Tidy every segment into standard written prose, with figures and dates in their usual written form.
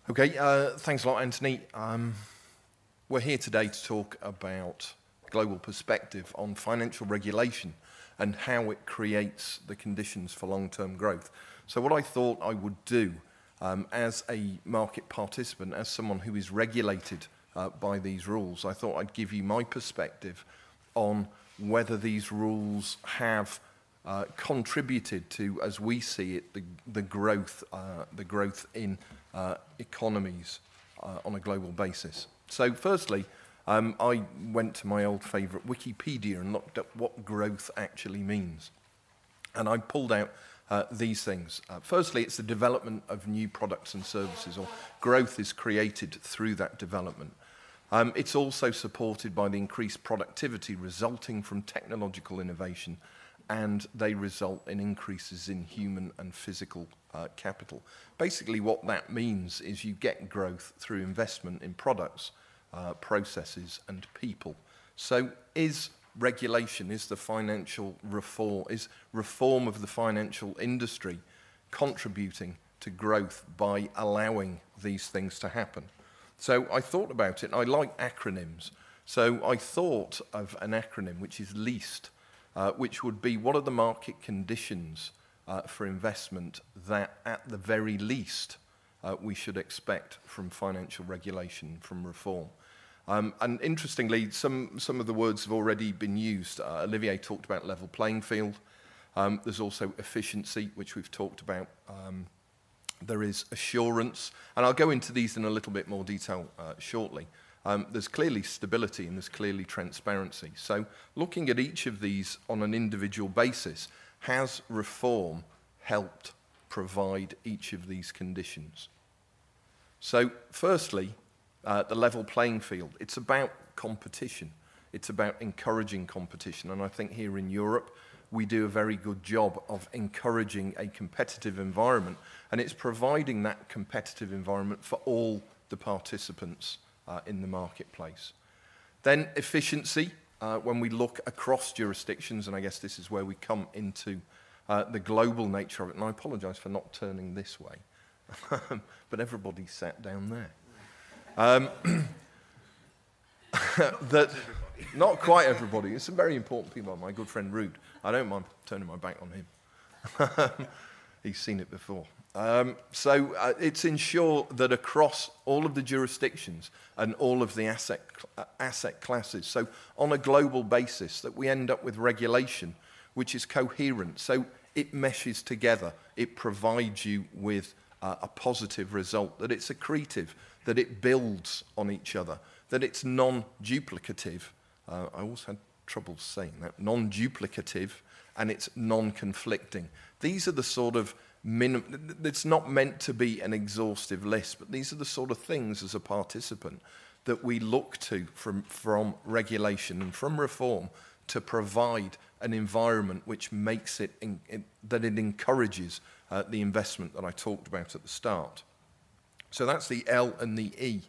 Okay, thanks a lot, Anthony. We're here today to talk about global perspective on financial regulation and how it creates the conditions for long-term growth. So what I thought I would do as a market participant, as someone who is regulated by these rules, I thought I'd give you my perspective on whether these rules have contributed to, as we see it, the growth in economies on a global basis. So firstly, I went to my old favourite Wikipedia and looked at what growth actually means. And I pulled out these things. Firstly, it's the development of new products and services, or growth is created through that development. It's also supported by the increased productivity resulting from technological innovation, and they result in increases in human and physical capital. Basically, what that means is you get growth through investment in products, processes, and people. So is regulation, is the financial reform, is reform of the financial industry contributing to growth by allowing these things to happen? So I thought about it, and I like acronyms. So I thought of an acronym which is LEAST, which would be what are the market conditions for investment that at the very least we should expect from financial regulation, from reform. And interestingly, some of the words have already been used. Olivier talked about level playing field. There's also efficiency, which we've talked about. There is assurance, and I'll go into these in a little bit more detail shortly. There's clearly stability and there's clearly transparency. So looking at each of these on an individual basis, has reform helped provide each of these conditions? So firstly, the level playing field. It's about competition. It's about encouraging competition. And I think here in Europe, we do a very good job of encouraging a competitive environment. And it's providing that competitive environment for all the participants in the marketplace. Then efficiency, when we look across jurisdictions, and I guess this is where we come into the global nature of it, and I apologise for not turning this way, but everybody sat down there. Not quite everybody, it's some very important people, my good friend Rude. I don't mind turning my back on him. He's seen it before. So it's ensure that across all of the jurisdictions and all of the asset classes, so on a global basis, that we end up with regulation which is coherent. So it meshes together. It provides you with a positive result, that it's accretive, that it builds on each other, that it's non-duplicative. I always had trouble saying that. Non-duplicative, and it's non-conflicting. These are the sort of it's not meant to be an exhaustive list, but these are the sort of things as a participant that we look to from regulation and from reform to provide an environment which makes it, that it encourages the investment that I talked about at the start. So that's the L and the E.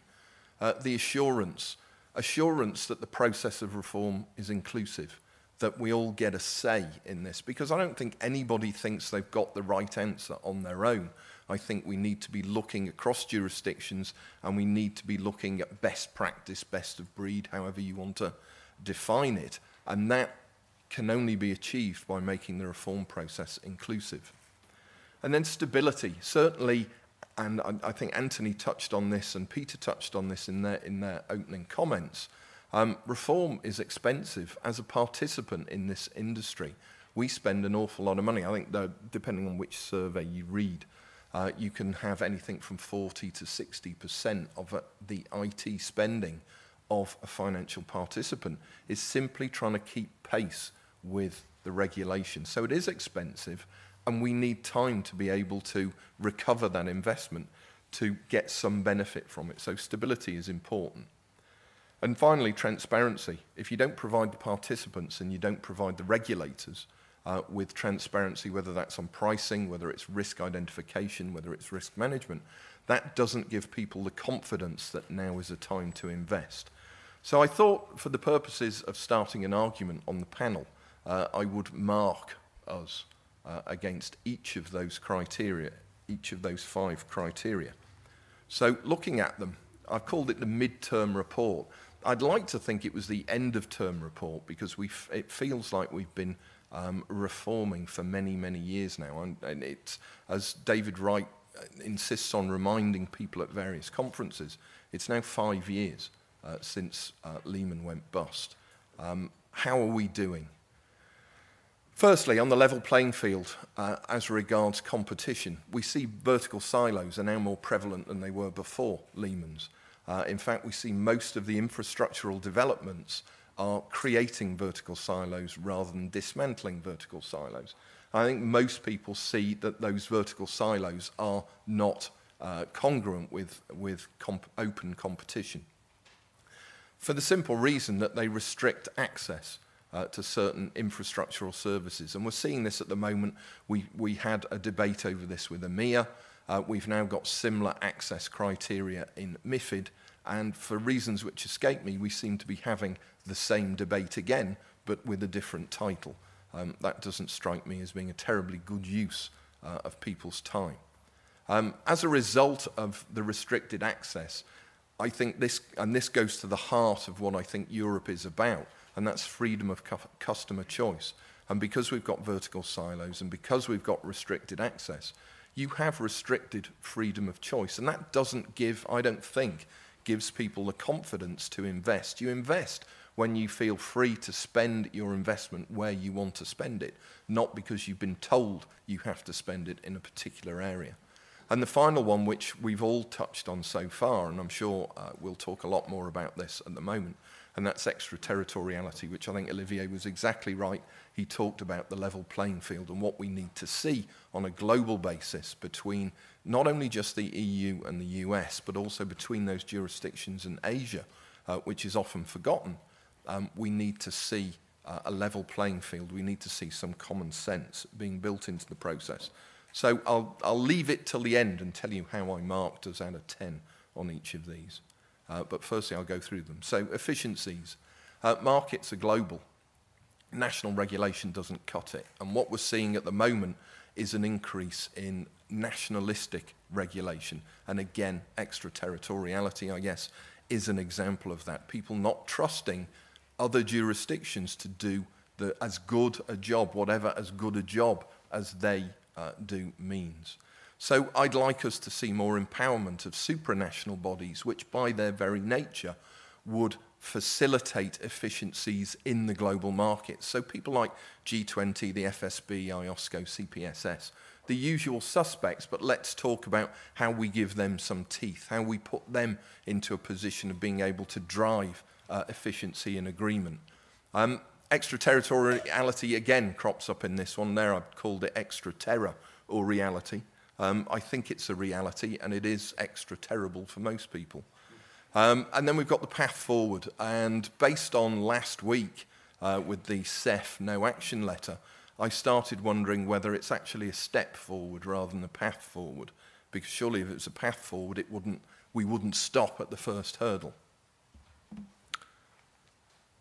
The assurance that the process of reform is inclusive, that we all get a say in this, because I don't think anybody thinks they've got the right answer on their own. I think we need to be looking across jurisdictions, and we need to be looking at best practice, best of breed, however you want to define it, and that can only be achieved by making the reform process inclusive. And then stability, certainly, and I think Anthony touched on this and Peter touched on this in their opening comments. Reform is expensive. As a participant in this industry, we spend an awful lot of money. I think that depending on which survey you read, you can have anything from 40 to 60% of the IT spending of a financial participant is simply trying to keep pace with the regulation. So it is expensive, and we need time to be able to recover that investment to get some benefit from it. So stability is important. And finally, transparency. If you don't provide the participants and you don't provide the regulators with transparency, whether that's on pricing, whether it's risk identification, whether it's risk management, that doesn't give people the confidence that now is a time to invest. So I thought, for the purposes of starting an argument on the panel, I would mark us against each of those criteria, each of those 5 criteria. So looking at them, I've called it the mid-term report. I'd like to think it was the end-of-term report because it feels like we've been reforming for many, many years now. And it's, as David Wright insists on reminding people at various conferences, it's now 5 years since Lehman went bust. How are we doing? Firstly, on the level playing field, as regards competition, we see vertical silos are now more prevalent than they were before Lehman's. In fact, we see most of the infrastructural developments are creating vertical silos rather than dismantling vertical silos. I think most people see that those vertical silos are not congruent with open competition, for the simple reason that they restrict access to certain infrastructural services. And we're seeing this at the moment. We had a debate over this with EMEA. We've now got similar access criteria in MiFID, and for reasons which escape me, we seem to be having the same debate again, but with a different title. That doesn't strike me as being a terribly good use of people's time. As a result of the restricted access, I think this goes to the heart of what I think Europe is about, and that's freedom of customer choice. And because we've got vertical silos and because we've got restricted access, you have restricted freedom of choice. And that doesn't give, I don't think, gives people the confidence to invest. You invest when you feel free to spend your investment where you want to spend it, not because you've been told you have to spend it in a particular area. And the final one, which we've all touched on so far, and I'm sure we'll talk a lot more about this at the moment, and that's extraterritoriality, which I think Olivier was exactly right. He talked about the level playing field and what we need to see on a global basis between not only just the EU and the US, but also between those jurisdictions in Asia, which is often forgotten. We need to see a level playing field. We need to see some common sense being built into the process. So I'll leave it till the end and tell you how I marked us out of 10 on each of these. But firstly, I'll go through them. So efficiencies. Markets are global. National regulation doesn't cut it. And what we're seeing at the moment is an increase in nationalistic regulation. And again, extraterritoriality, I guess, is an example of that. People not trusting other jurisdictions to do as good a job, whatever as good a job as they do means. So I'd like us to see more empowerment of supranational bodies, which by their very nature would facilitate efficiencies in the global market. So people like G20, the FSB, IOSCO, CPSS, the usual suspects, but let's talk about how we give them some teeth, how we put them into a position of being able to drive efficiency and agreement. Extraterritoriality again crops up in this one. There I've called it extra terror or reality. I think it's a reality, and it is extra terrible for most people. And then we've got the path forward. And based on last week with the CEF no action letter, I started wondering whether it's actually a step forward rather than a path forward. Because surely if it was a path forward, we wouldn't stop at the first hurdle.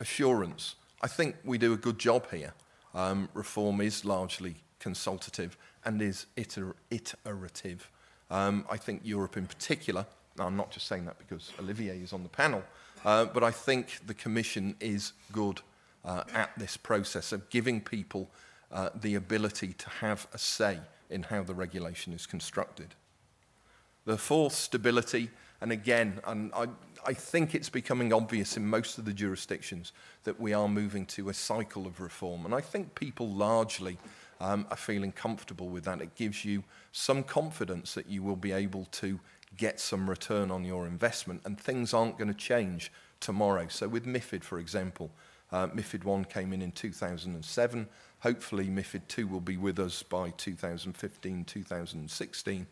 Assurance. I think we do a good job here. Reform is largely consultative and is iterative. I think Europe in particular, I'm not just saying that because Olivier is on the panel, but I think the Commission is good at this process of giving people the ability to have a say in how the regulation is constructed. The fourth, stability, and again, I think it's becoming obvious in most of the jurisdictions that we are moving to a cycle of reform, and I think people largely are feeling comfortable with that. It gives you some confidence that you will be able to get some return on your investment, and things aren't going to change tomorrow. So with MiFID, for example, MiFID 1 came in 2007. Hopefully MiFID 2 will be with us by 2015, 2016.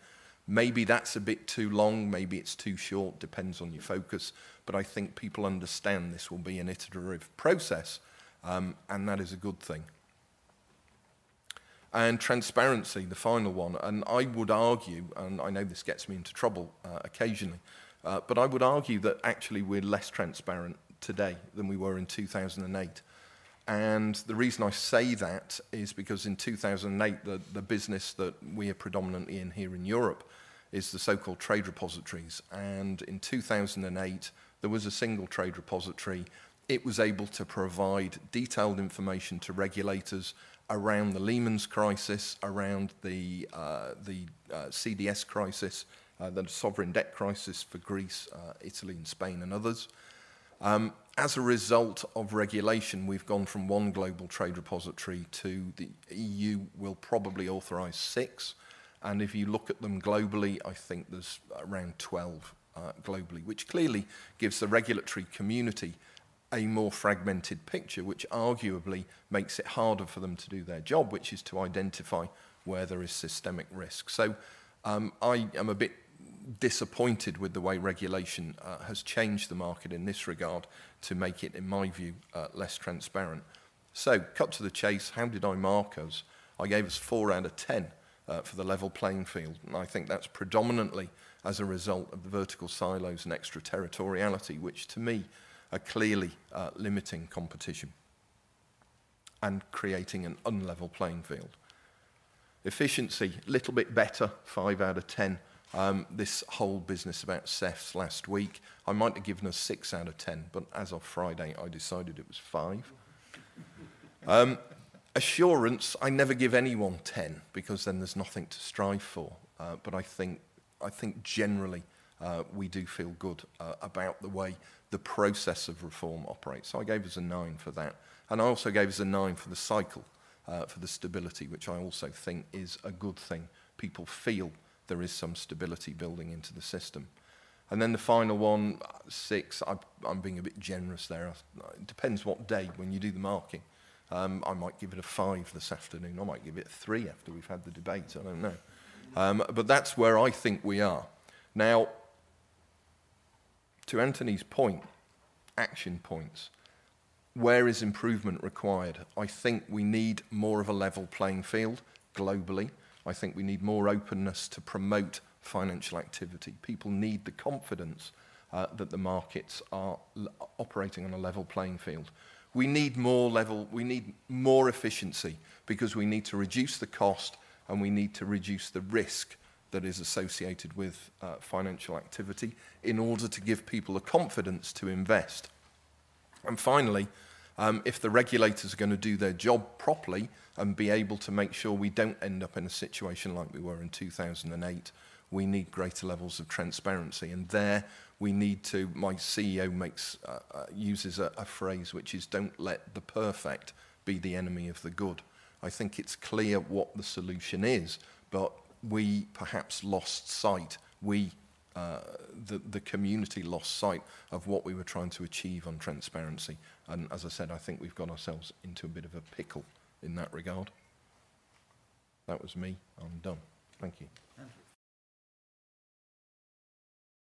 Maybe that's a bit too long, maybe it's too short, depends on your focus, but I think people understand this will be an iterative process, and that is a good thing. And transparency, the final one, and I would argue, and I know this gets me into trouble occasionally, but I would argue that actually we're less transparent today than we were in 2008. And the reason I say that is because in 2008, the business that we are predominantly in here in Europe is the so-called trade repositories. And in 2008, there was a single trade repository. It was able to provide detailed information to regulators around the Lehman's crisis, around the CDS crisis, the sovereign debt crisis for Greece, Italy and Spain and others. As a result of regulation, we've gone from one global trade repository to the EU will probably authorise 6. And if you look at them globally, I think there's around 12 globally, which clearly gives the regulatory community a more fragmented picture, which arguably makes it harder for them to do their job, which is to identify where there is systemic risk. So I am a bit disappointed with the way regulation has changed the market in this regard to make it, in my view, less transparent. So, cut to the chase, how did I mark us? I gave us 4 out of 10 for the level playing field, and I think that's predominantly as a result of the vertical silos and extraterritoriality, which to me are clearly limiting competition and creating an unlevel playing field. Efficiency, a little bit better, 5 out of 10. This whole business about CEFs last week, I might have given us 6 out of 10, but as of Friday, I decided it was 5. Assurance, I never give anyone 10 because then there's nothing to strive for. But I think generally we do feel good about the way the process of reform operates. So I gave us a 9 for that. And I also gave us a 9 for the cycle, for the stability, which I also think is a good thing. People feel there is some stability building into the system. And then the final one, 6, I'm being a bit generous there. It depends what day when you do the marking. I might give it a 5 this afternoon. I might give it a 3 after we've had the debate. I don't know. But that's where I think we are. Now, to Anthony's point, action points. Where is improvement required? I think we need more of a level playing field globally. I think we need more openness to promote financial activity. People need the confidence that the markets are operating on a level playing field. We need more efficiency because we need to reduce the cost and we need to reduce the risk that is associated with financial activity in order to give people the confidence to invest. And finally, if the regulators are going to do their job properly and be able to make sure we don't end up in a situation like we were in 2008, we need greater levels of transparency. And there we need to, my CEO uses a phrase which is, don't let the perfect be the enemy of the good. I think it's clear what the solution is, but we perhaps lost sight, the community lost sight of what we were trying to achieve on transparency. And as I said, I think we've got ourselves into a bit of a pickle in that regard. That was me. I'm done. Thank you.